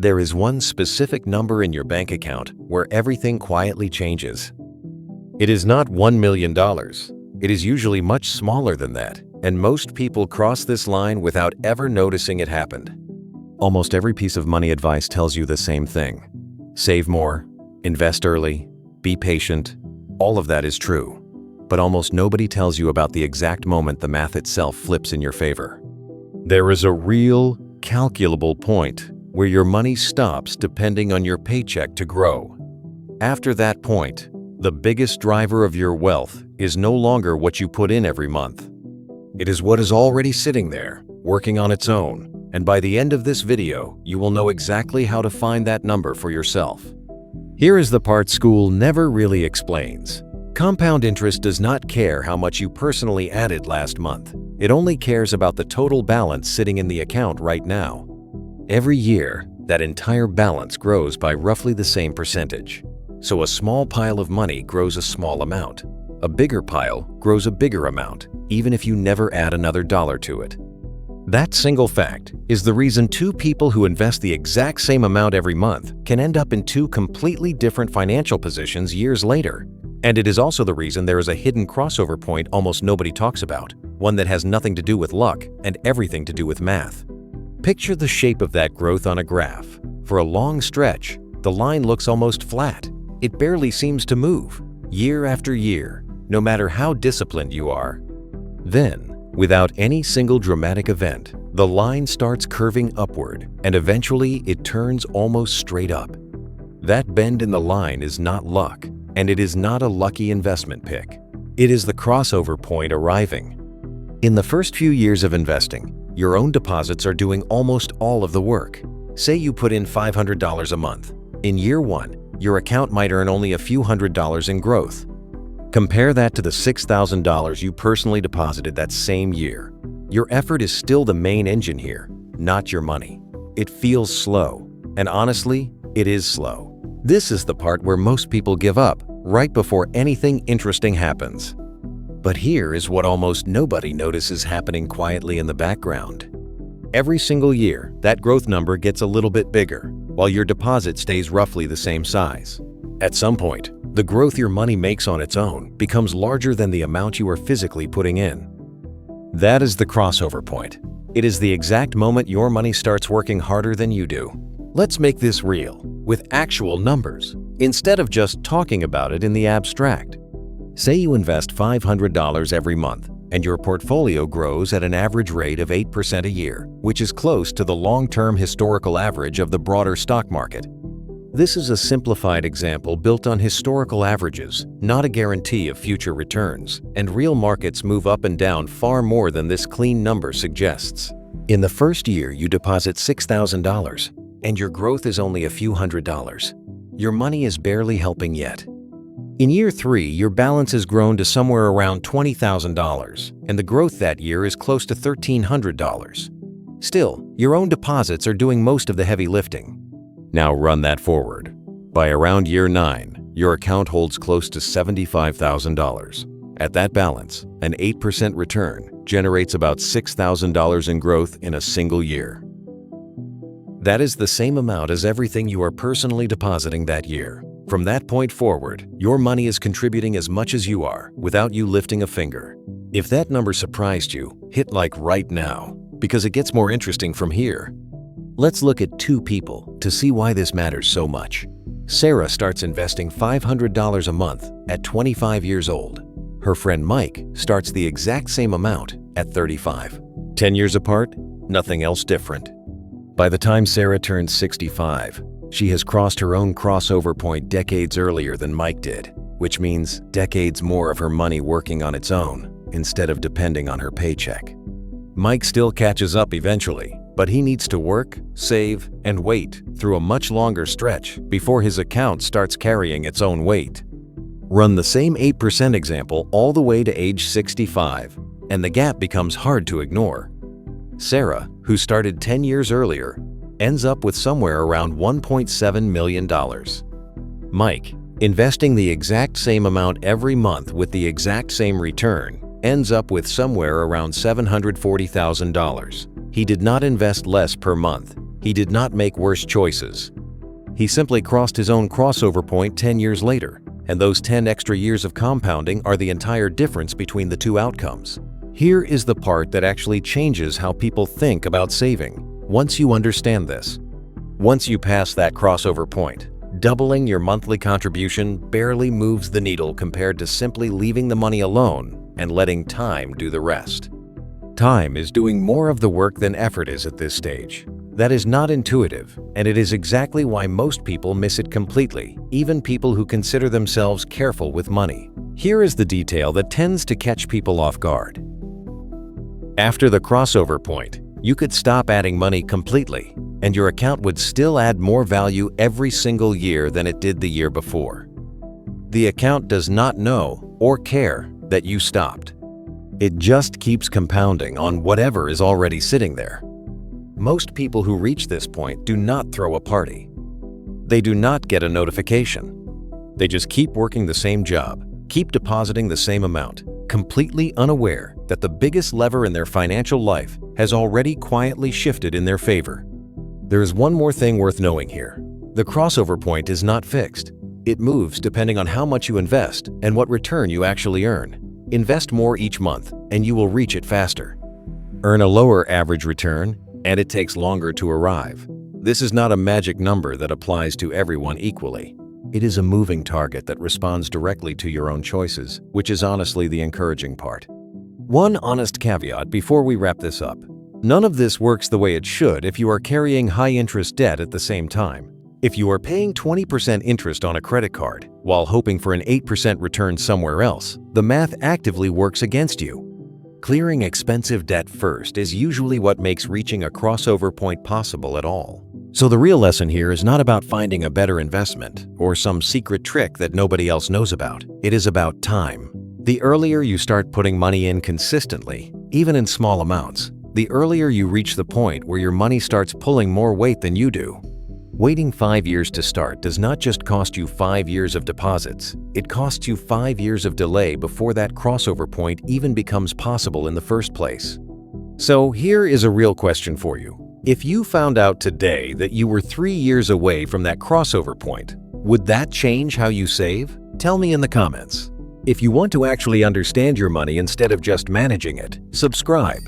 There is one specific number in your bank account where everything quietly changes. It is not $1 million. It is usually much smaller than that, and most people cross this line without ever noticing it happened. Almost every piece of money advice tells you the same thing. Save more, invest early, be patient. All of that is true. But almost nobody tells you about the exact moment the math itself flips in your favor. There is a real, calculable point where your money stops depending on your paycheck to grow. After that point, the biggest driver of your wealth is no longer what you put in every month. It is what is already sitting there, working on its own, and by the end of this video, you will know exactly how to find that number for yourself. Here is the part school never really explains. Compound interest does not care how much you personally added last month. It only cares about the total balance sitting in the account right now. Every year, that entire balance grows by roughly the same percentage. So a small pile of money grows a small amount. A bigger pile grows a bigger amount, even if you never add another dollar to it. That single fact is the reason two people who invest the exact same amount every month can end up in two completely different financial positions years later. And it is also the reason there is a hidden crossover point almost nobody talks about, one that has nothing to do with luck and everything to do with math. Picture the shape of that growth on a graph. For a long stretch, the line looks almost flat. It barely seems to move, year after year, no matter how disciplined you are. Then, without any single dramatic event, the line starts curving upward, and eventually it turns almost straight up. That bend in the line is not luck, and it is not a lucky investment pick. It is the crossover point arriving. In the first few years of investing, your own deposits are doing almost all of the work. Say you put in $500 a month. In year one, your account might earn only a few $100s in growth. Compare that to the $6,000 you personally deposited that same year. Your effort is still the main engine here, not your money. It feels slow, and honestly, it is slow. This is the part where most people give up, right before anything interesting happens. But here is what almost nobody notices happening quietly in the background. Every single year, that growth number gets a little bit bigger, while your deposit stays roughly the same size. At some point, the growth your money makes on its own becomes larger than the amount you are physically putting in. That is the crossover point. It is the exact moment your money starts working harder than you do. Let's make this real, with actual numbers, instead of just talking about it in the abstract. Say you invest $500 every month, and your portfolio grows at an average rate of 8% a year, which is close to the long-term historical average of the broader stock market. This is a simplified example built on historical averages, not a guarantee of future returns, and real markets move up and down far more than this clean number suggests. In the first year, you deposit $6,000, and your growth is only a few $100s. Your money is barely helping yet. In year 3, your balance has grown to somewhere around $20,000, and the growth that year is close to $1,300. Still, your own deposits are doing most of the heavy lifting. Now run that forward. By around year 9, your account holds close to $75,000. At that balance, an 8% return generates about $6,000 in growth in a single year. That is the same amount as everything you are personally depositing that year. From that point forward, your money is contributing as much as you are, without you lifting a finger. If that number surprised you, hit like right now, because it gets more interesting from here. Let's look at two people to see why this matters so much. Sarah starts investing $500 a month at 25 years old. Her friend Mike starts the exact same amount at 35. 10 years apart, nothing else different. By the time Sarah turns 65, she has crossed her own crossover point decades earlier than Mike did, which means decades more of her money working on its own instead of depending on her paycheck. Mike still catches up eventually, but he needs to work, save, and wait through a much longer stretch before his account starts carrying its own weight. Run the same 8% example all the way to age 65, and the gap becomes hard to ignore. Sarah, who started 10 years earlier, ends up with somewhere around $1.7 million. Mike, investing the exact same amount every month with the exact same return, ends up with somewhere around $740,000. He did not invest less per month. He did not make worse choices. He simply crossed his own crossover point 10 years later, and those 10 extra years of compounding are the entire difference between the two outcomes. Here is the part that actually changes how people think about saving. Once you understand this, once you pass that crossover point, doubling your monthly contribution barely moves the needle compared to simply leaving the money alone and letting time do the rest. Time is doing more of the work than effort is at this stage. That is not intuitive, and it is exactly why most people miss it completely, even people who consider themselves careful with money. Here is the detail that tends to catch people off guard. After the crossover point, you could stop adding money completely, and your account would still add more value every single year than it did the year before. The account does not know or care that you stopped. It just keeps compounding on whatever is already sitting there. Most people who reach this point do not throw a party. They do not get a notification. They just keep working the same job, keep depositing the same amount, completely unaware that the biggest lever in their financial life has already quietly shifted in their favor. There is one more thing worth knowing here. The crossover point is not fixed. It moves depending on how much you invest and what return you actually earn. Invest more each month, and you will reach it faster. Earn a lower average return, and it takes longer to arrive. This is not a magic number that applies to everyone equally. It is a moving target that responds directly to your own choices, which is honestly the encouraging part. One honest caveat before we wrap this up. None of this works the way it should if you are carrying high-interest debt at the same time. If you are paying 20% interest on a credit card while hoping for an 8% return somewhere else, the math actively works against you. Clearing expensive debt first is usually what makes reaching a crossover point possible at all. So the real lesson here is not about finding a better investment or some secret trick that nobody else knows about. It is about time. The earlier you start putting money in consistently, even in small amounts, the earlier you reach the point where your money starts pulling more weight than you do. Waiting 5 years to start does not just cost you 5 years of deposits, it costs you 5 years of delay before that crossover point even becomes possible in the first place. So here is a real question for you. If you found out today that you were 3 years away from that crossover point, would that change how you save? Tell me in the comments. If you want to actually understand your money instead of just managing it, subscribe.